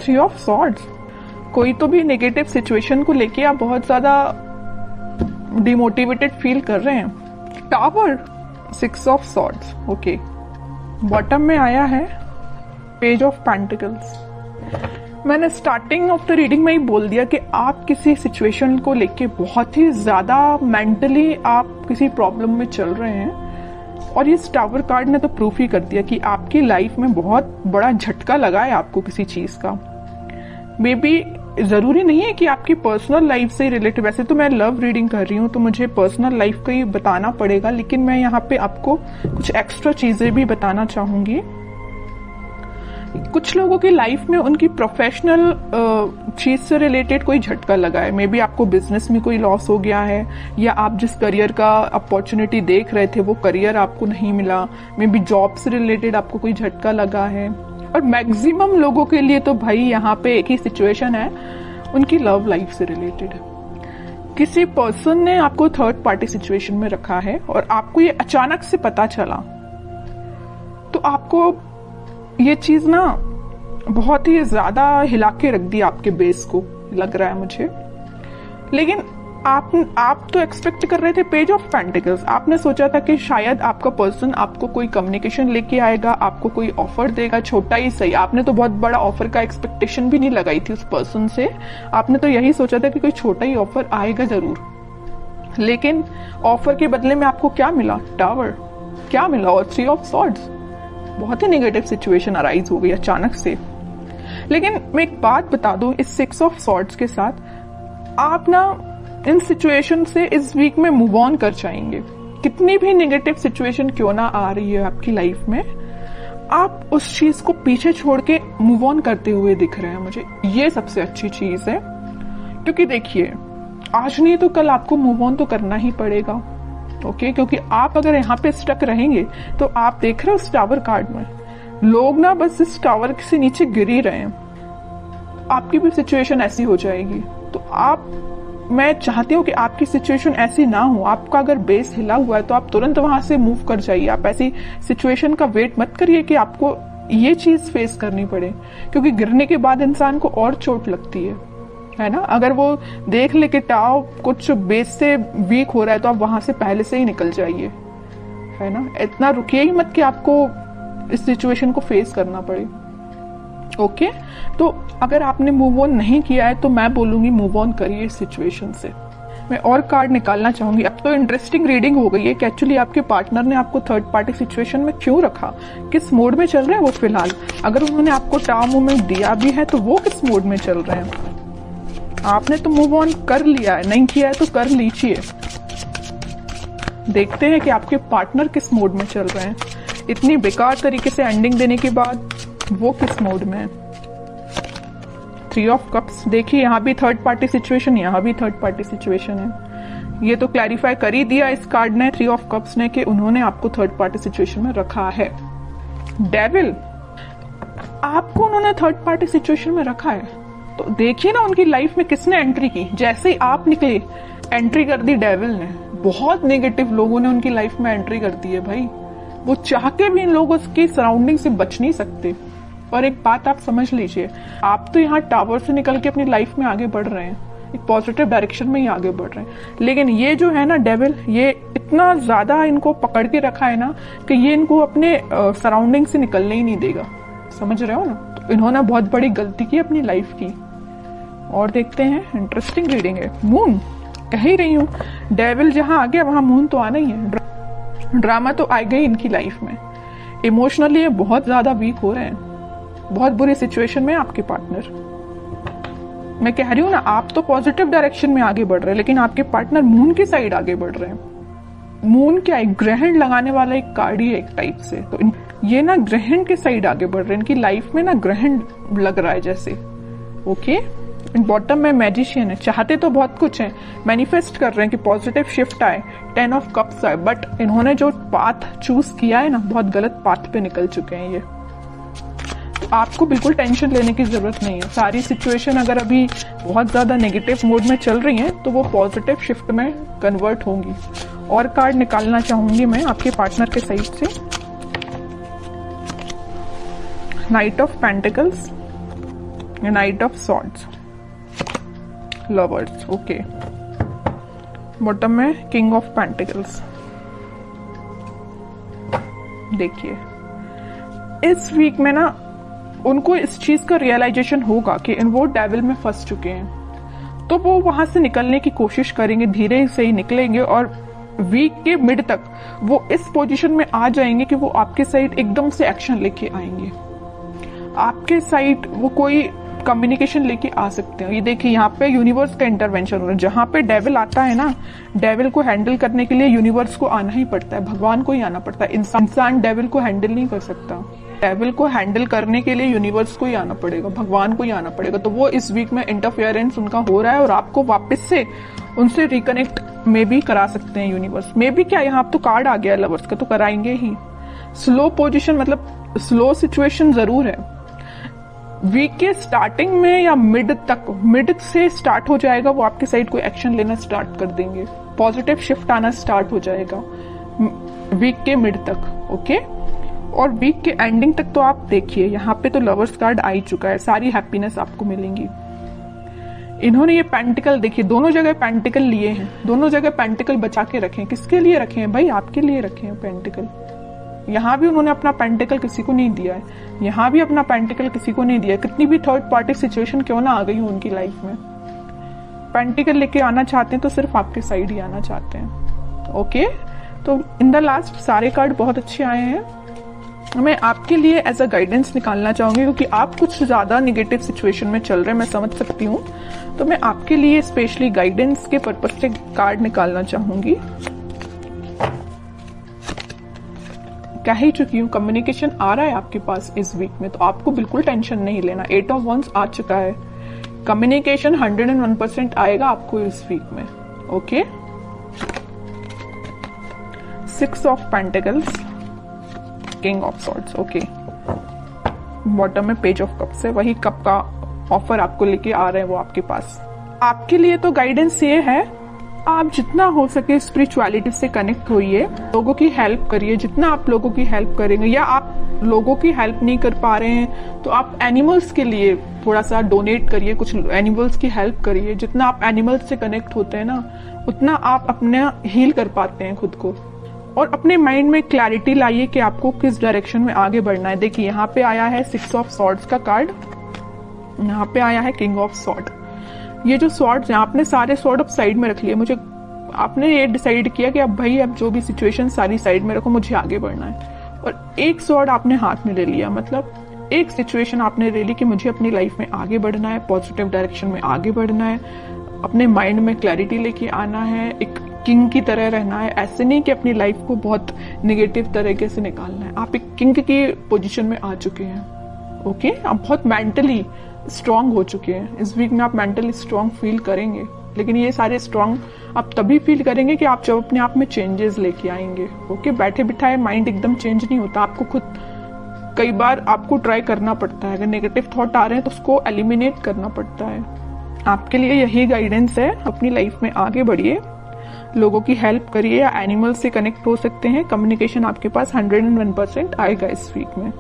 Three of swords, कोई तो भी नेगेटिव सिचुएशन को लेके आप बहुत ज्यादा डिमोटिवेटेड फील कर रहे हैं। Tower, six of swords, okay. Bottom में आया है पेज ऑफ पेंटिकल्स। मैंने स्टार्टिंग ऑफ द रीडिंग में ही बोल दिया कि आप किसी सिचुएशन को लेके बहुत ही ज्यादा मेंटली आप किसी प्रॉब्लम में चल रहे हैं, और ये टावर कार्ड ने तो प्रूफ ही कर दिया कि आपकी लाइफ में बहुत बड़ा झटका लगा है आपको किसी चीज का। मे बी जरूरी नहीं है कि आपकी पर्सनल लाइफ से रिलेटेड, वैसे तो मैं लव रीडिंग कर रही हूँ तो मुझे पर्सनल लाइफ का ही बताना पड़ेगा, लेकिन मैं यहाँ पे आपको कुछ एक्स्ट्रा चीजें भी बताना चाहूंगी। कुछ लोगों की लाइफ में उनकी प्रोफेशनल चीज से रिलेटेड कोई झटका लगा है। मे बी आपको बिजनेस में कोई लॉस हो गया है, या आप जिस करियर का अपॉर्चुनिटी देख रहे थे वो करियर आपको नहीं मिला। मे बी जॉब से रिलेटेड आपको कोई झटका लगा है। और मैक्सिमम लोगों के लिए तो भाई यहाँ पे एक ही सिचुएशन है, उनकी लव लाइफ से रिलेटेड। किसी पर्सन ने आपको थर्ड पार्टी सिचुएशन में रखा है और आपको ये अचानक से पता चला, तो आपको ये चीज ना बहुत ही ज्यादा हिला के रख दी आपके बेस को, लग रहा है मुझे। लेकिन आप तो एक्सपेक्ट कर रहे थे पेज ऑफ पेंटिकल्स। आपने सोचा था कि शायद आपका पर्सन आपको कोई कम्युनिकेशन लेके आएगा, आपको कोई ऑफर देगा, छोटा ही सही। आपने तो बहुत बड़ा ऑफर का एक्सपेक्टेशन भी नहीं लगाई थी उस पर्सन से। आपने तो यही सोचा था कि कोई छोटा ही ऑफर आएगा जरूर। लेकिन ऑफर के बदले में आपको क्या मिला? टावर। क्या मिला? और थ्री ऑफ सॉर्ड्स। बहुत ही नेगेटिव सिचुएशन अराइज हो गई अचानक से। लेकिन मैं एक बात बता दूं, इस सिक्स ऑफ सॉर्ड्स के साथ आप ना इन सिचुएशन से इस वीक में मूव ऑन कर जाएंगे। कितनी भी नेगेटिव सिचुएशन क्यों ना आ रही है आपकी लाइफ में, आप उस चीज को पीछे छोड़ के मूव ऑन करते हुए दिख रहे हैं मुझे। ये सबसे अच्छी चीज है, क्योंकि देखिए आज नहीं तो कल आपको मूव ऑन तो करना ही पड़ेगा। ओके, क्योंकि आप अगर यहाँ पे स्टक रहेंगे तो आप देख रहे हो उस टावर कार्ड में लोग ना बस इस टावर से नीचे गिर ही रहे हैं। आपकी भी सिचुएशन ऐसी हो जाएगी। तो मैं चाहती हूँ कि आपकी सिचुएशन ऐसी ना हो। आपका अगर बेस हिला हुआ है तो आप तुरंत वहां से मूव कर जाइए। आप ऐसी सिचुएशन का वेट मत करिए कि आपको ये चीज फेस करनी पड़े, क्योंकि गिरने के बाद इंसान को और चोट लगती है ना। अगर वो देख ले कि टाव कुछ बेस से वीक हो रहा है तो आप वहां से पहले से ही निकल जाइए, है ना। इतना रुकिए ही मत कि आपको इस सिचुएशन को फेस करना पड़े। ओके, तो अगर आपने मूव ऑन नहीं किया है तो मैं बोलूंगी मूव ऑन करिए इस सिचुएशन से। मैं और कार्ड निकालना चाहूंगी। अब तो इंटरेस्टिंग रीडिंग हो गई है कि एक्चुअली आपके पार्टनर ने आपको थर्ड पार्टी सिचुएशन में क्यों रखा, किस मोड में चल रहे हैं वो फिलहाल। अगर उन्होंने आपको टाव मूवमेंट दिया भी है तो वो किस मोड में चल रहे हैं। आपने तो मूव ऑन कर लिया है, नहीं किया है तो कर लीजिए। देखते हैं कि आपके पार्टनर किस मोड में चल रहे हैं। इतनी बेकार तरीके से एंडिंग देने के बाद वो किस मोड में है। थ्री ऑफ कप्स, देखिए यहाँ भी थर्ड पार्टी सिचुएशन, यहाँ भी थर्ड पार्टी सिचुएशन है। ये तो क्लैरिफाई कर ही दिया इस कार्ड ने, थ्री ऑफ कप्स ने, कि उन्होंने आपको थर्ड पार्टी सिचुएशन में रखा है। डेविल, आपको उन्होंने थर्ड पार्टी सिचुएशन में रखा है तो देखिए ना उनकी लाइफ में किसने एंट्री की। जैसे ही आप निकले एंट्री कर दी डेविल ने। बहुत नेगेटिव लोगों ने उनकी लाइफ में एंट्री कर दी है भाई। वो चाह के भी इन लोगों की सराउंडिंग से बच नहीं सकते। और एक बात आप समझ लीजिए, आप तो यहाँ टावर से निकल के अपनी लाइफ में आगे बढ़ रहे हैं, एक पॉजिटिव डायरेक्शन में ही आगे बढ़ रहे हैं। लेकिन ये जो है ना डेविल, ये इतना ज्यादा इनको पकड़ के रखा है ना कि ये इनको अपने सराउंडिंग से निकलने ही नहीं देगा। समझ रहे हो ना। तो इन्होंने बहुत बड़ी गलती की अपनी लाइफ की। और देखते हैं, इंटरेस्टिंग रीडिंग है। मून, कह ही रही हूँ, डेविल जहां आ गया वहां मून तो आना ही है। ड्रामा तो आ गई इनकी लाइफ में। इमोशनली ये बहुत ज्यादा वीक हो रहे हैं। बहुत बुरी सिचुएशन में आपके पार्टनर। मैं कह रही हूँ ना, आप तो पॉजिटिव डायरेक्शन में आगे बढ़ रहे हैं, लेकिन आपके पार्टनर मून की साइड आगे बढ़ रहे हैं। मून क्या है? ग्रहण लगाने वाला एक कार्ड ही है एक टाइप से। तो ये ना ग्रहण के साइड आगे बढ़ रहे हैं। इनकी लाइफ में ना ग्रहण लग रहा है जैसे। ओके, बॉटम में मैजिशियन है। चाहते तो बहुत कुछ है, मैनिफेस्ट कर रहे हैं कि पॉजिटिव शिफ्ट आए, 10 ऑफ कप्स आए, बट इन्होंने जो पाथ चूज किया है ना, बहुत गलत पाथ पे निकल चुके हैं ये। तो आपको बिल्कुल टेंशन लेने की जरूरत नहीं है। सारी सिचुएशन अगर अभी बहुत ज्यादा नेगेटिव मोड में चल रही है तो वो पॉजिटिव शिफ्ट में कन्वर्ट होंगी। और कार्ड निकालना चाहूंगी मैं आपके पार्टनर के साइड से। Night of pentacles, night of swords, lovers, okay. Bottom में किंग ऑफ पेंटिकल्स। देखिए इस वीक में ना उनको इस चीज का रियलाइजेशन होगा कि वो डेविल में फंस चुके हैं, तो वो वहां से निकलने की कोशिश करेंगे, धीरे से ही निकलेंगे और वीक के मिड तक वो इस पोजीशन में आ जाएंगे कि वो आपके साइड एकदम से एक्शन लेके आएंगे। आपके साइड वो कोई कम्युनिकेशन लेके आ सकते हैं। ये देखिए यहाँ पे यूनिवर्स का इंटरवेंशन हो रहा है। जहां पे डेविल आता है ना, डेविल को हैंडल करने के लिए यूनिवर्स को आना ही पड़ता है, भगवान को ही आना पड़ता है। इंसान डेविल को हैंडल नहीं कर सकता। डेविल को हैंडल करने के लिए यूनिवर्स को ही आना पड़ेगा, भगवान को ही आना पड़ेगा। तो वो इस वीक में इंटरफेरेंस उनका हो रहा है और आपको वापस से उनसे रिकनेक्ट में भी करा सकते हैं यूनिवर्स। में भी क्या, यहाँ तो कार्ड आ गया लवर्स का, तो कराएंगे ही। स्लो पोजीशन मतलब स्लो सिचुएशन जरूर है। वीक के स्टार्टिंग में या मिड तक, मिड से स्टार्ट हो जाएगा, वो आपके साइड कोई एक्शन लेना स्टार्ट कर देंगे, पॉजिटिव शिफ्ट आना स्टार्ट हो जाएगा वीक के मिड तक, ओके। और वीक के एंडिंग तक तो आप देखिए यहाँ पे तो लवर्स कार्ड आ ही चुका है, सारी हैप्पीनेस आपको मिलेंगी। इन्होंने ये पेंटिकल देखिए, दोनों जगह पेंटिकल लिए हैं, दोनों जगह पेंटिकल बचा के रखे हैं। किसके लिए रखे हैं भाई? आपके लिए रखे हैं पेंटिकल। यहाँ भी उन्होंने अपना पेंटिकल किसी को नहीं दिया है, यहाँ भी अपना पेंटिकल किसी को नहीं दिया है। कितनी भी थर्ड पार्टी सिचुएशन क्यों ना आ गई हो उनकी लाइफ में, पेंटिकल लेके आना चाहते हैं तो सिर्फ आपके साइड ही आना चाहते हैं, ओके। तो इन द लास्ट सारे कार्ड बहुत अच्छे आए हैं। मैं आपके लिए एज अ गाइडेंस निकालना चाहूंगी, क्योंकि आप कुछ ज्यादा निगेटिव सिचुएशन में चल रहे हैं, मैं समझ सकती हूँ। तो मैं आपके लिए स्पेशली गाइडेंस के पर्पज से कार्ड निकालना चाहूंगी। कह ही चुकी हूँ, कम्युनिकेशन आ रहा है आपके पास इस वीक में, तो आपको बिल्कुल टेंशन नहीं लेना। 8 ऑफ वंस आ चुका है, कम्युनिकेशन 101% आएगा आपको इस वीक में, okay. 6 of pentacles, king of swords, okay. Bottom में पेज ऑफ कप्स है, वही कप का ऑफर आपको लेके आ रहे हैं वो आपके पास। आपके लिए तो गाइडेंस ये है, आप जितना हो सके स्पिरिचुअलिटी से कनेक्ट होइए, लोगों की हेल्प करिए। जितना आप लोगों की हेल्प करेंगे, या आप लोगों की हेल्प नहीं कर पा रहे हैं तो आप एनिमल्स के लिए थोड़ा सा डोनेट करिए, कुछ एनिमल्स की हेल्प करिए। जितना आप एनिमल्स से कनेक्ट होते हैं ना, उतना आप अपना हील कर पाते हैं खुद को। और अपने माइंड में क्लैरिटी लाइए कि आपको किस डायरेक्शन में आगे बढ़ना है। देखिए यहाँ पे आया है 6 ऑफ सॉर्ड्स का कार्ड, यहाँ पे आया है किंग ऑफ सॉर्ड। ये जो सॉर्ड्स हैं, आपने सारे सॉर्ड अब साइड में रख लिए। मुझे आपने ये डिसाइड किया कि अब भाई अब जो भी सिचुएशन सारी साइड में रखो, मुझे आगे बढ़ना है। और एक सॉर्ड आपने हाथ में ले लिया, मतलब एक सिचुएशन आपने ले ली कि मुझे अपनी लाइफ में आगे बढ़ना है, पॉजिटिव डायरेक्शन में आगे बढ़ना है, अपने माइंड में क्लैरिटी लेके आना है, एक किंग की तरह रहना है। ऐसे नहीं कि अपनी लाइफ को बहुत निगेटिव तरीके से निकालना है। आप एक किंग की पोजीशन में आ चुके हैं, ओके। आप बहुत मेंटली स्ट्रांग हो चुके हैं। इस वीक में आप मेंटली स्ट्रांग फील करेंगे, लेकिन ये सारे स्ट्रांग आप तभी फील करेंगे कि आप जब अपने आप में चेंजेस लेके आएंगे, ओके। बैठे बिठाए माइंड एकदम चेंज नहीं होता, आपको खुद कई बार आपको ट्राई करना पड़ता है। अगर नेगेटिव थॉट आ रहे हैं तो उसको एलिमिनेट करना पड़ता है। आपके लिए यही गाइडेंस है, अपनी लाइफ में आगे बढ़िए, लोगों की हेल्प करिए, या एनिमल से कनेक्ट हो सकते हैं। कम्युनिकेशन आपके पास 101% आएगा इस वीक में।